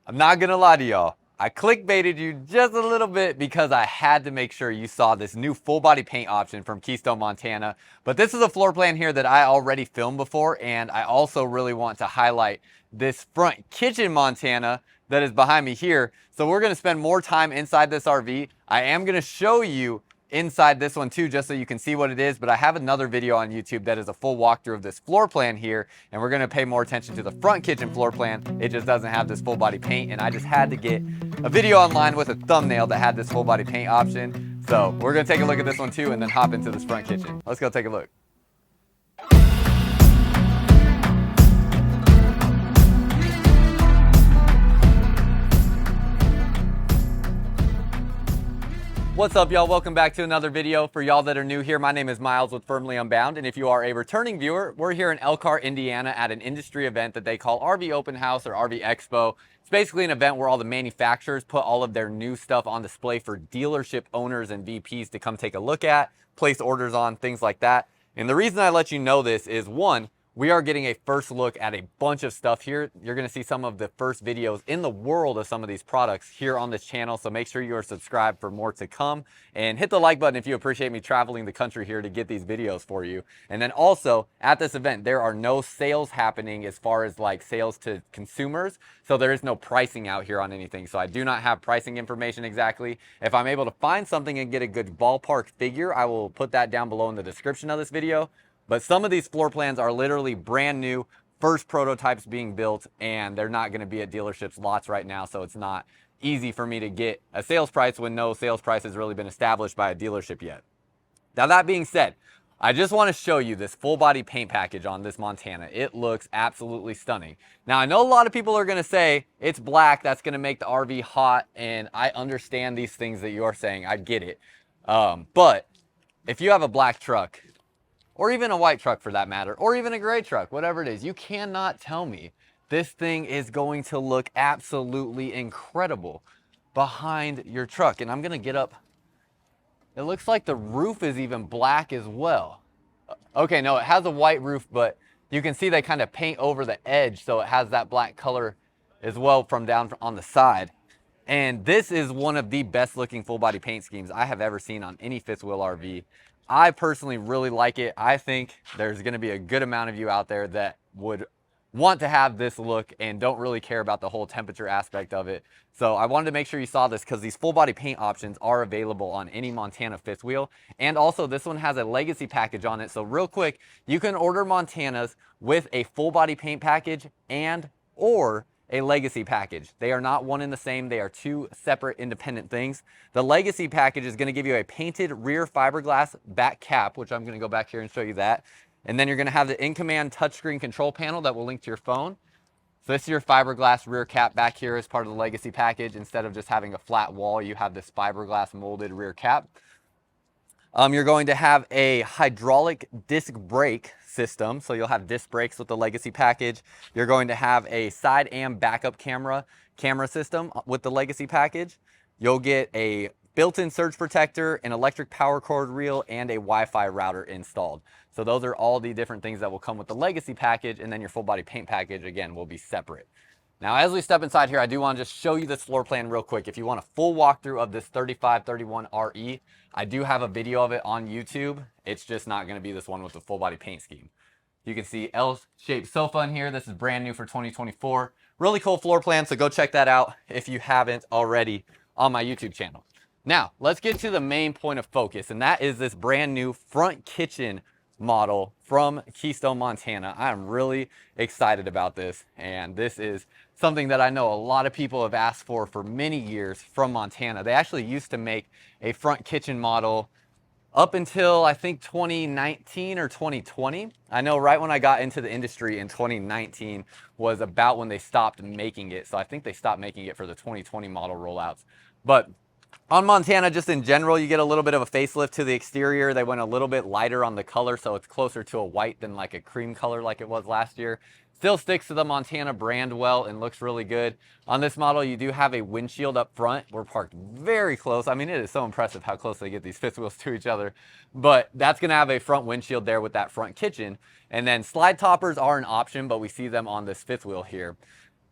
I'm not gonna lie to y'all. I clickbaited you just a little bit because I had to make sure you saw this new full body paint option from Keystone Montana. But this is a floor plan here that I already filmed before, and I also really want to highlight this front kitchen Montana that is behind me here. So we're gonna spend more time inside this RV. I am gonna show you inside this one too, just so you can see what it is, but I have another video on YouTube that is a full walkthrough of this floor plan here, and we're gonna pay more attention to the front kitchen floor plan. It just doesn't have this full body paint, and I just had to get a video online with a thumbnail that had this full body paint option. So we're gonna take a look at this one too, and then hop into this front kitchen. Let's go take a look. What's up, y'all? Welcome back to another video. For y'all that are new here, my name is Myles with Firmly Unbound, and if you are a returning viewer, we're here in Elkhart, Indiana at an industry event that they call RV Open House or RV Expo. It's basically an event where all the manufacturers put all of their new stuff on display for dealership owners and VPs to come take a look at, place orders on, things like that. And the reason I let you know this is, one, we are getting a first look at a bunch of stuff here. You're gonna see some of the first videos in the world of some of these products here on this channel, so make sure you are subscribed for more to come. And hit the like button if you appreciate me traveling the country here to get these videos for you. And then also, at this event, there are no sales happening as far as like sales to consumers, so there is no pricing out here on anything. So I do not have pricing information exactly. If I'm able to find something and get a good ballpark figure, I will put that down below in the description of this video. But some of these floor plans are literally brand new, first prototypes being built, and they're not going to be at dealerships lots right now, so it's not easy for me to get a sales price when no sales price has really been established by a dealership yet. Now, that being said, I just want to show you this full body paint package on this Montana. It looks absolutely stunning. Now, I know a lot of people are going to say it's black, that's going to make the RV hot, and I understand these things that you're saying. I get it. But if you have a black truck, or even a white truck for that matter, or even a gray truck, whatever it is, you cannot tell me this thing is going to look absolutely incredible behind your truck. And I'm gonna get up. It looks like the roof is even black as well. Okay, no, it has a white roof, but you can see they kind of paint over the edge, so it has that black color as well from down on the side. And this is one of the best looking full body paint schemes I have ever seen on any fifth wheel RV. I personally really like it. I think there's going to be a good amount of you out there that would want to have this look and don't really care about the whole temperature aspect of it. So I wanted to make sure you saw this because these full body paint options are available on any Montana fifth wheel. And also this one has a legacy package on it. So real quick, you can order Montanas with a full body paint package and or a legacy package. They are not one and the same. They are two separate independent things. The legacy package is going to give you a painted rear fiberglass back cap, which I'm going to go back here and show you that. And then you're going to have the in-command touchscreen control panel that will link to your phone. So this is your fiberglass rear cap back here as part of the legacy package. Instead of just having a flat wall, you have this fiberglass molded rear cap. You're going to have a hydraulic disc brake system, so you'll have disc brakes with the legacy package. You're going to have a side am backup camera system with the legacy package. You'll get a built-in surge protector, an electric power cord reel, and a Wi-Fi router installed. So those are all the different things that will come with the legacy package, and then your full body paint package, again, will be separate. Now, as we step inside here, I do want to just show you this floor plan real quick. If you want a full walkthrough of this 3531 RE, I do have a video of it on YouTube. It's just not going to be this one with the full body paint scheme. You can see L-shaped sofa in here. This is brand new for 2024. Really cool floor plan, so go check that out if you haven't already on my YouTube channel. Now, let's get to the main point of focus, and that is this brand new front kitchen model from Keystone Montana. I'm really excited about this, and this is something that I know a lot of people have asked for many years from Montana. They actually used to make a front kitchen model up until I think 2019 or 2020. I know right when I got into the industry in 2019 was about when they stopped making it. So I think they stopped making it for the 2020 model rollouts. But on Montana, just in general, you get a little bit of a facelift to the exterior. They went a little bit lighter on the color, so it's closer to a white than like a cream color like it was last year. Still sticks to the Montana brand well and looks really good. On this model, you do have a windshield up front. We're parked very close. I mean, it is so impressive how close they get these fifth wheels to each other. But that's going to have a front windshield there with that front kitchen. And then slide toppers are an option, but we see them on this fifth wheel here.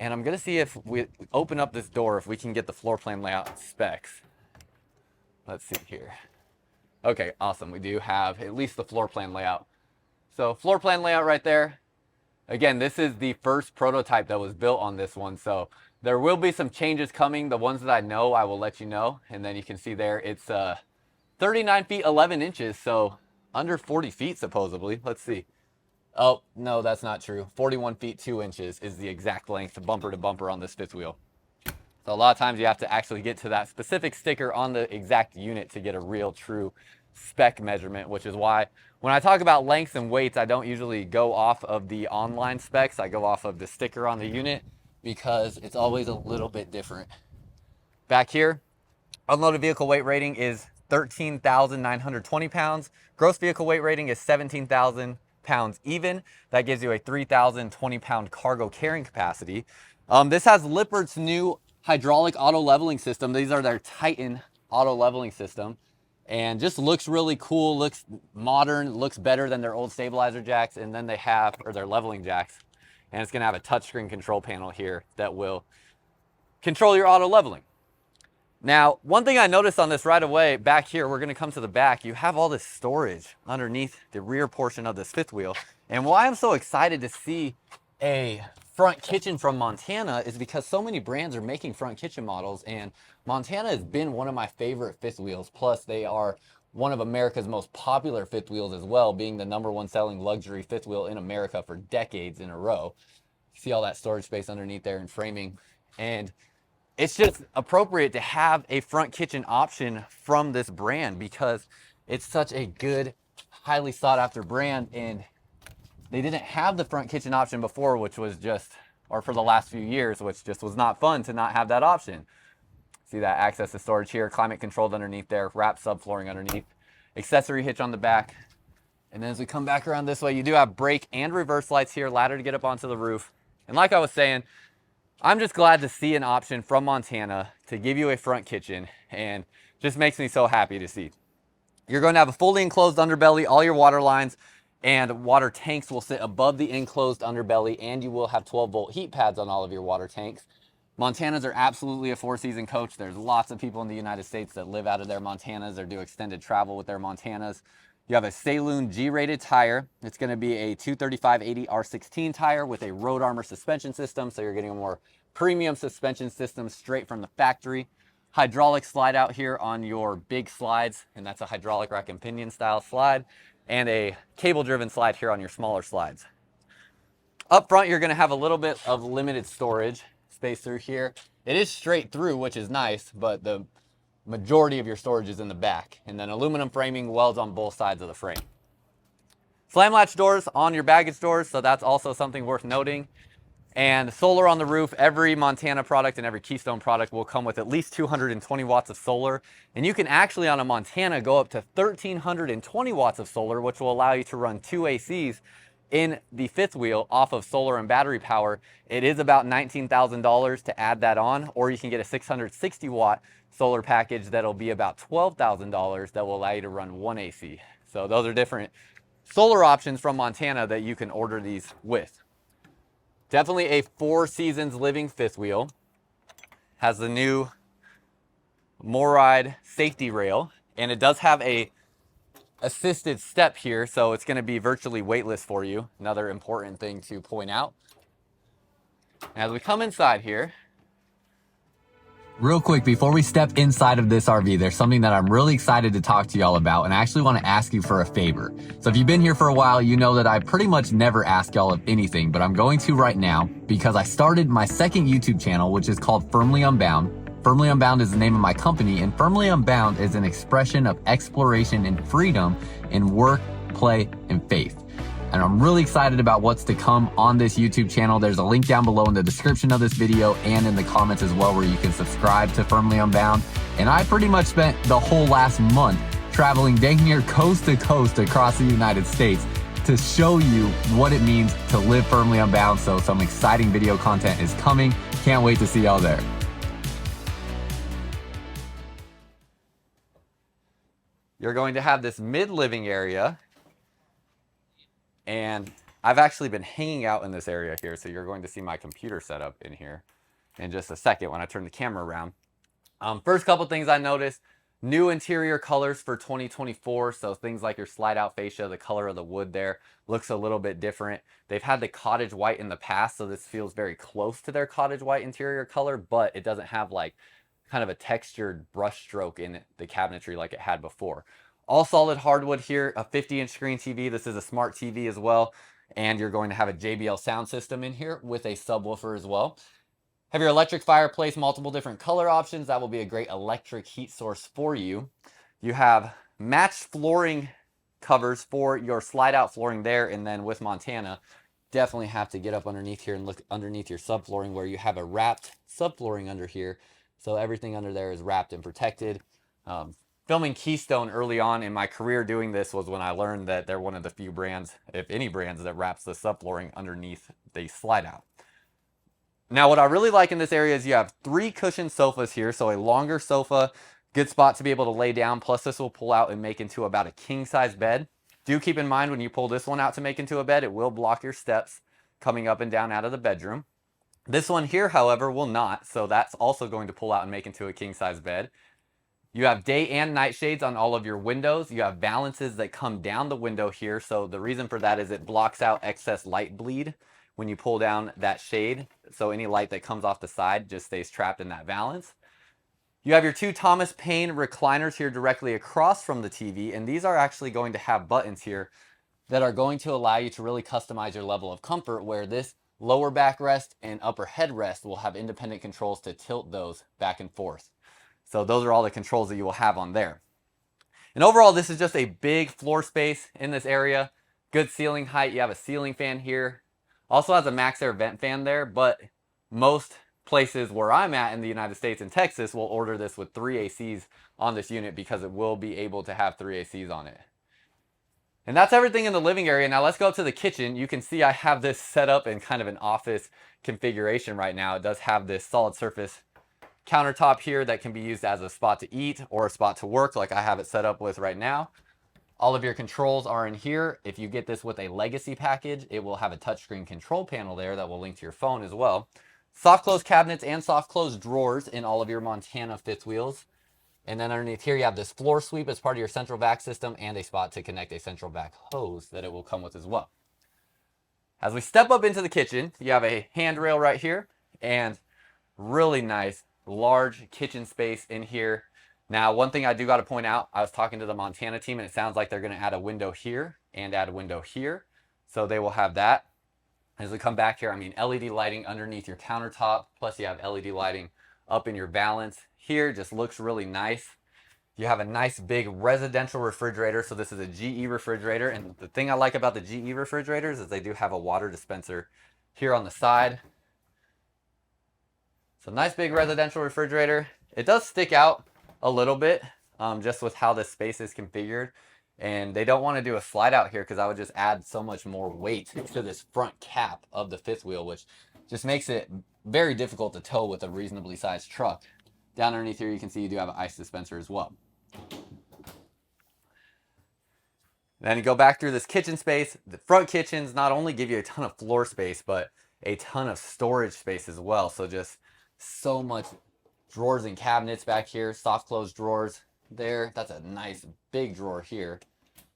And I'm gonna see if we open up this door, if we can get the floor plan layout specs. Let's see here. Okay, awesome. We do have at least the floor plan layout. So floor plan layout right there. Again, this is the first prototype that was built on this one. So there will be some changes coming. The ones that I know, I will let you know. And then you can see there, it's 39 feet, 11 inches. So under 40 feet, supposedly. Let's see. Oh, no, that's not true. 41 feet, 2 inches is the exact length to bumper on this fifth wheel. So a lot of times you have to actually get to that specific sticker on the exact unit to get a real true spec measurement, which is why when I talk about lengths and weights, I don't usually go off of the online specs. I go off of the sticker on the unit because it's always a little bit different. Back here, unloaded vehicle weight rating is 13,920 pounds. Gross vehicle weight rating is 17,000 pounds even. That gives you a 3,020 pound cargo carrying capacity. This has Lippard's new hydraulic auto leveling system. These are their Titan auto leveling system, and just looks really cool, looks modern, looks better than their old stabilizer jacks. And then they have, or their leveling jacks, and it's gonna have a touchscreen control panel here that will control your auto leveling. Now, one thing I noticed on this right away, back here, we're gonna come to the back, you have all this storage underneath the rear portion of this fifth wheel. And why I'm so excited to see a front kitchen from Montana is because so many brands are making front kitchen models, and Montana has been one of my favorite fifth wheels. Plus, they are one of America's most popular fifth wheels as well, being the #1 selling luxury fifth wheel in America for decades in a row. See all that storage space underneath there and framing. And it's just appropriate to have a front kitchen option from this brand because it's such a good, highly sought after brand. And they didn't have the front kitchen option before, which was just, or for the last few years, which just was not fun to not have that option. See that access to storage here, climate controlled underneath there, wrapped subflooring underneath, accessory hitch on the back. And then as we come back around this way, you do have brake and reverse lights here, ladder to get up onto the roof. And like I was saying, I'm just glad to see an option from Montana to give you a front kitchen, and just makes me so happy to see. You're going to have a fully enclosed underbelly, all your water lines and water tanks will sit above the enclosed underbelly, and you will have 12-volt heat pads on all of your water tanks. Montanas are absolutely a four-season coach. There's lots of people in the United States that live out of their Montanas or do extended travel with their Montanas. You have a Saloon G-rated tire. It's going to be a 235/80 R16 tire with a road armor suspension system, so you're getting a more premium suspension system straight from the factory. Hydraulic slide out here on your big slides, and that's a hydraulic rack and pinion style slide, and a cable driven slide here on your smaller slides. Up front, you're going to have a little bit of limited storage space through here. It is straight through, which is nice, but the majority of your storage is in the back, and then aluminum framing welds on both sides of the frame. Slam latch doors on your baggage doors, so that's also something worth noting. And solar on the roof. Every Montana product and every Keystone product will come with at least 220 watts of solar. And you can actually on a Montana go up to 1,320 watts of solar, which will allow you to run 2 ACs in the fifth wheel off of solar and battery power. It is about $19,000 to add that on, or you can get a 660 watt solar package that'll be about $12,000 that will allow you to run 1 AC. So those are different solar options from Montana that you can order these with. Definitely a 4 seasons living fifth wheel. Has the new MORryde safety rail, and it does have a assisted step here, so it's going to be virtually weightless for you. Another important thing to point out. As we come inside here, real quick, before we step inside of this RV, there's something that I'm really excited to talk to y'all about, and I actually want to ask you for a favor. So if you've been here for a while, you know that I pretty much never ask y'all of anything, but I'm going to right now because I started my second YouTube channel, which is called Firmly Unbound. Firmly Unbound is the name of my company, and Firmly Unbound is an expression of exploration and freedom in work, play, and faith. And I'm really excited about what's to come on this YouTube channel. There's a link down below in the description of this video and in the comments as well, where you can subscribe to Firmly Unbound. And I pretty much spent the whole last month traveling dang near coast to coast across the United States to show you what it means to live firmly unbound. So some exciting video content is coming. Can't wait to see y'all there. You're going to have this mid-living area, and I've actually been hanging out in this area here, so you're going to see my computer setup in here in just a second when I turn the camera around. First couple things I noticed, new interior colors for 2024. So things like your slide out fascia, the color of the wood there looks a little bit different. They've had the cottage white in the past, so this feels very close to their cottage white interior color, but it doesn't have like kind of a textured brush stroke in the cabinetry like it had before. All solid hardwood here, a 50-inch screen TV. This is a smart TV as well. And you're going to have a JBL sound system in here with a subwoofer as well. Have your electric fireplace, multiple different color options. That will be a great electric heat source for you. You have matched flooring covers for your slide out flooring there, and then with Montana, definitely have to get up underneath here and look underneath your subflooring where you have a wrapped subflooring under here. So everything under there is wrapped and protected. Filming Keystone early on in my career doing this was when I learned that they're one of the few brands, if any brands, that wraps the subflooring underneath the slide out. Now, what I really like in this area is you have 3 cushioned sofas here, so a longer sofa, good spot to be able to lay down, plus this will pull out and make into about a king-size bed. Do keep in mind when you pull this one out to make into a bed, it will block your steps coming up and down out of the bedroom. This one here, however, will not, so that's also going to pull out and make into a king-size bed. You have day and night shades on all of your windows. You have valances that come down the window here, so the reason for that is it blocks out excess light bleed when you pull down that shade, so any light that comes off the side just stays trapped in that valance. You have your 2 Thomas Paine recliners here directly across from the TV, and these are actually going to have buttons here that are going to allow you to really customize your level of comfort, where this lower backrest and upper headrest will have independent controls to tilt those back and forth. So those are all the controls that you will have on there. And overall, this is just a big floor space in this area. Good ceiling height. You have a ceiling fan here. Also has a max air vent fan there, but most places where I'm at in the United States and Texas will order this with 3 ACs on this unit because it will be able to have 3 ACs on it. And that's everything in the living area. Now let's go up to the kitchen. You can see I have this set up in kind of an office configuration right now. It does have this solid surface countertop here that can be used as a spot to eat or a spot to work like I have it set up with right now. All of your controls are in here. If you get this with a legacy package, it will have a touchscreen control panel there that will link to your phone as well. Soft close cabinets and soft close drawers in all of your Montana fifth wheels. And then underneath here, you have this floor sweep as part of your central vac system and a spot to connect a central vac hose that it will come with as well. As we step up into the kitchen, you have a handrail right here and really nice, large kitchen space in here. Now, one thing I do got to point out, I was talking to the Montana team and it sounds like they're going to add a window here and add a window here. So they will have that. As we come back here, I mean, LED lighting underneath your countertop, plus you have LED lighting up in your valance. Here just looks really nice. You have a nice big residential refrigerator. So this is a GE refrigerator. And the thing I like about the GE refrigerators is they do have a water dispenser here on the side. So nice big residential refrigerator. It does stick out a little bit just with how this space is configured. And they don't want to do a slide out here because I would just add so much more weight to this front cap of the fifth wheel, which just makes it very difficult to tow with a reasonably sized truck. Down underneath here, you can see you do have an ice dispenser as well. Then you go back through this kitchen space. The front kitchens not only give you a ton of floor space, but a ton of storage space as well. So just so much drawers and cabinets back here, soft close drawers there. That's a nice big drawer here.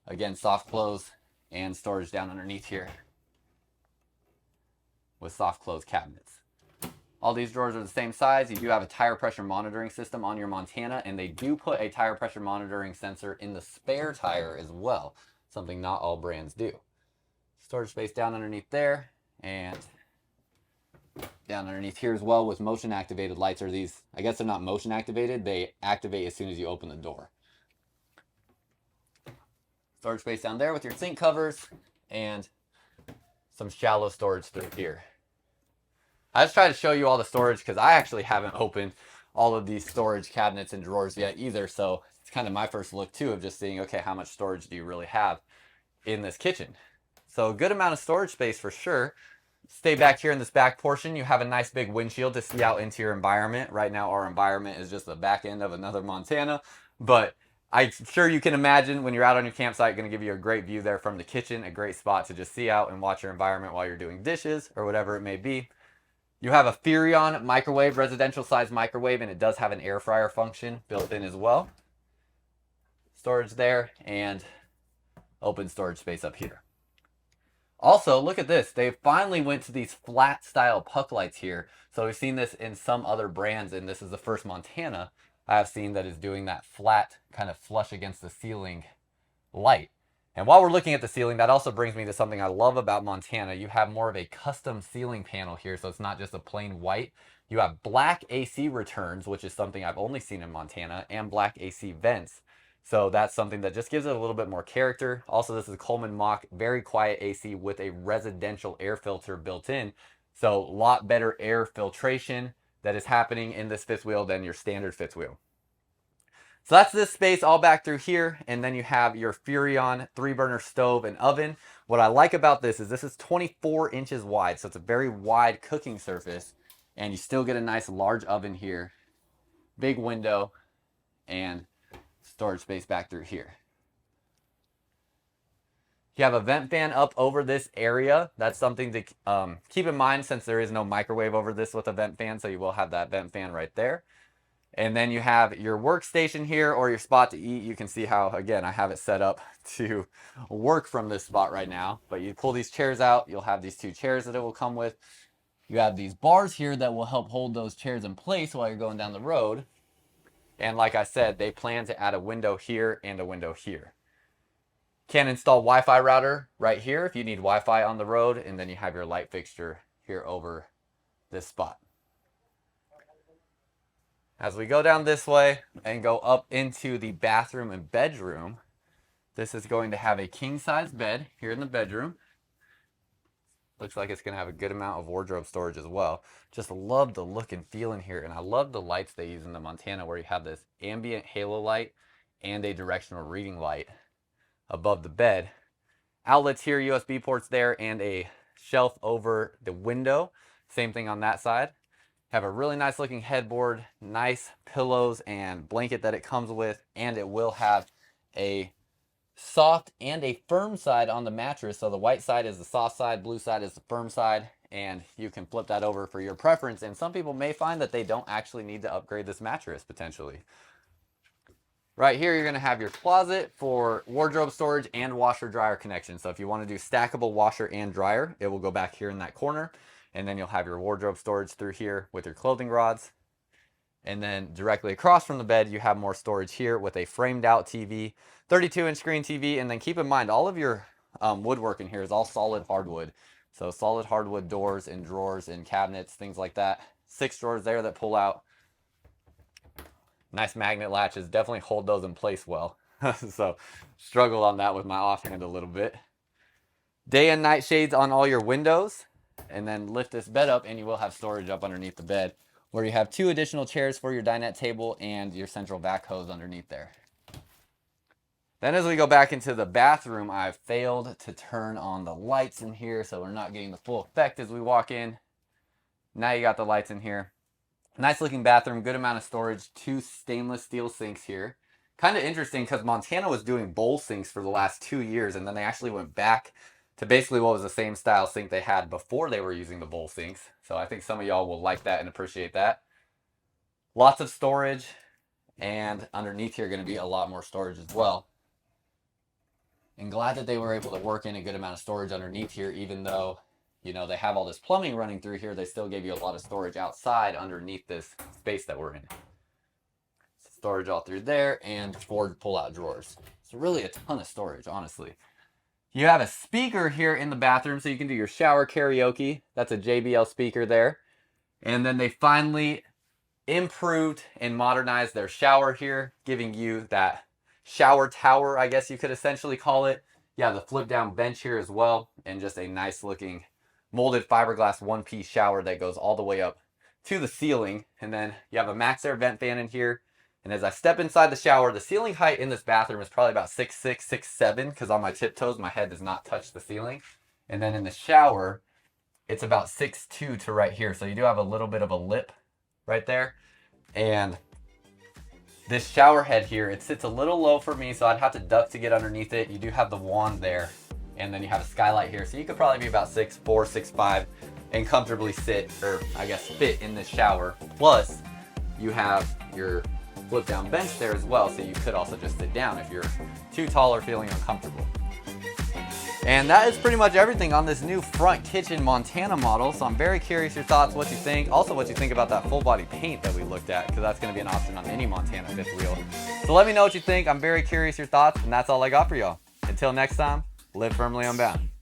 Again, soft close and storage down underneath here with soft close cabinets. All these drawers are the same size. You do have a tire pressure monitoring system on your Montana, and they do put a tire pressure monitoring sensor in the spare tire as well, something not all brands do. Storage space down underneath there and down underneath here as well with motion activated lights. Are these, I guess they're not motion activated, they activate as soon as you open the door. Storage space down there with your sink covers and some shallow storage through here. I just try to show you all the storage because I actually haven't opened all of these storage cabinets and drawers yet either. So it's kind of my first look too of just seeing, okay, how much storage do you really have in this kitchen? So a good amount of storage space for sure. Stay back here in this back portion. You have a nice big windshield to see out into your environment. Right now our environment is just the back end of another Montana, but I'm sure you can imagine when you're out on your campsite, going to give you a great view there from the kitchen, a great spot to just see out and watch your environment while you're doing dishes or whatever it may be. You have a Furrion microwave, residential size microwave, and it does have an air fryer function built in as well. Storage there and open storage space up here. Also, look at this. They finally went to these flat style puck lights here. So we've seen this in some other brands, and this is the first Montana I have seen that is doing that flat kind of flush against the ceiling light. And while we're looking at the ceiling, that also brings me to something I love about Montana. You have more of a custom ceiling panel here, so it's not just a plain white. You have black AC returns, which is something I've only seen in Montana, and black AC vents. So that's something that just gives it a little bit more character. Also, this is Coleman Mach, very quiet AC with a residential air filter built in. So a lot better air filtration that is happening in this fifth wheel than your standard fifth wheel. So that's this space all back through here, and then you have your Furrion 3-burner stove and oven. What I like about this is 24 inches wide, so it's a very wide cooking surface, and you still get a nice large oven here, big window, and storage space back through here. You have a vent fan up over this area. That's something to keep in mind since there is no microwave over this with a vent fan, so you will have that vent fan right there. And then you have your workstation here or your spot to eat. You can see how, again, I have it set up to work from this spot right now. But you pull these chairs out, you'll have these 2 chairs that it will come with. You have these bars here that will help hold those chairs in place while you're going down the road. And like I said, they plan to add a window here and a window here. Can install Wi-Fi router right here if you need Wi-Fi on the road, and then you have your light fixture here over this spot. As we go down this way and go up into the bathroom and bedroom, this is going to have a king-size bed here in the bedroom. Looks like it's going to have a good amount of wardrobe storage as well. Just love the look and feel in here, and I love the lights they use in the Montana where you have this ambient halo light and a directional reading light above the bed. Outlets here, USB ports there, and a shelf over the window. Same thing on that side. Have a really nice looking headboard, nice pillows and blanket that it comes with, and it will have a soft and a firm side on the mattress. So the white side is the soft side, blue side is the firm side, and you can flip that over for your preference. And some people may find that they don't actually need to upgrade this mattress potentially. Right here, you're going to have your closet for wardrobe storage and washer dryer connection. So if you want to do stackable washer and dryer, it will go back here in that corner. And then you'll have your wardrobe storage through here with your clothing rods. And then directly across from the bed, you have more storage here with a framed out TV, 32-inch screen TV. And then keep in mind, all of your woodwork in here is all solid hardwood. So solid hardwood doors and drawers and cabinets, things like that. 6 drawers there that pull out. Nice magnet latches, definitely hold those in place well. So struggled on that with my offhand a little bit. Day and night shades on all your windows. And then lift this bed up and you will have storage up underneath the bed where you have 2 additional chairs for your dinette table and your central vac hose underneath there. Then as we go back into the bathroom, I've failed to turn on the lights in here, so we're not getting the full effect as we walk in. Now you got the lights in here. Nice looking bathroom, good amount of storage, 2 stainless steel sinks here. Kind of interesting because Montana was doing bowl sinks for the last 2 years, and then they actually went back to basically what was the same style sink they had before they were using the bowl sinks. So I think some of y'all will like that and appreciate that. Lots of storage, and underneath here going to be a lot more storage as well. And glad that they were able to work in a good amount of storage underneath here, even though, you know, they have all this plumbing running through here, they still gave you a lot of storage outside underneath this space that we're in. Storage all through there and 4 pull-out drawers. So really a ton of storage, honestly. You have a speaker here in the bathroom, so you can do your shower karaoke. That's a JBL speaker there. And then they finally improved and modernized their shower here, giving you that shower tower, I guess you could essentially call it. You have the flip-down bench here as well, and just a nice-looking molded fiberglass one-piece shower that goes all the way up to the ceiling. And then you have a max air vent fan in here. And as I step inside the shower, the ceiling height in this bathroom is probably about 6'6", 6'7", because on my tiptoes, my head does not touch the ceiling. And then in the shower, it's about 6'2" to right here. So you do have a little bit of a lip right there. And This shower head here, it sits a little low for me, so I'd have to duck to get underneath it. You do have the wand there, and then you have a skylight here, so you could probably be about 6'4", 6'5", and comfortably sit, or I guess fit in this shower. Plus, you have your flip down bench there as well, so you could also just sit down if you're too tall or feeling uncomfortable. And that is pretty much everything on this new front kitchen Montana model. So I'm very curious your thoughts, what you think. Also what you think about that full body paint that we looked at, because that's going to be an option on any Montana fifth wheel. So let me know what you think. I'm very curious your thoughts, and that's all I got for y'all. Until next time, live firmly unbound.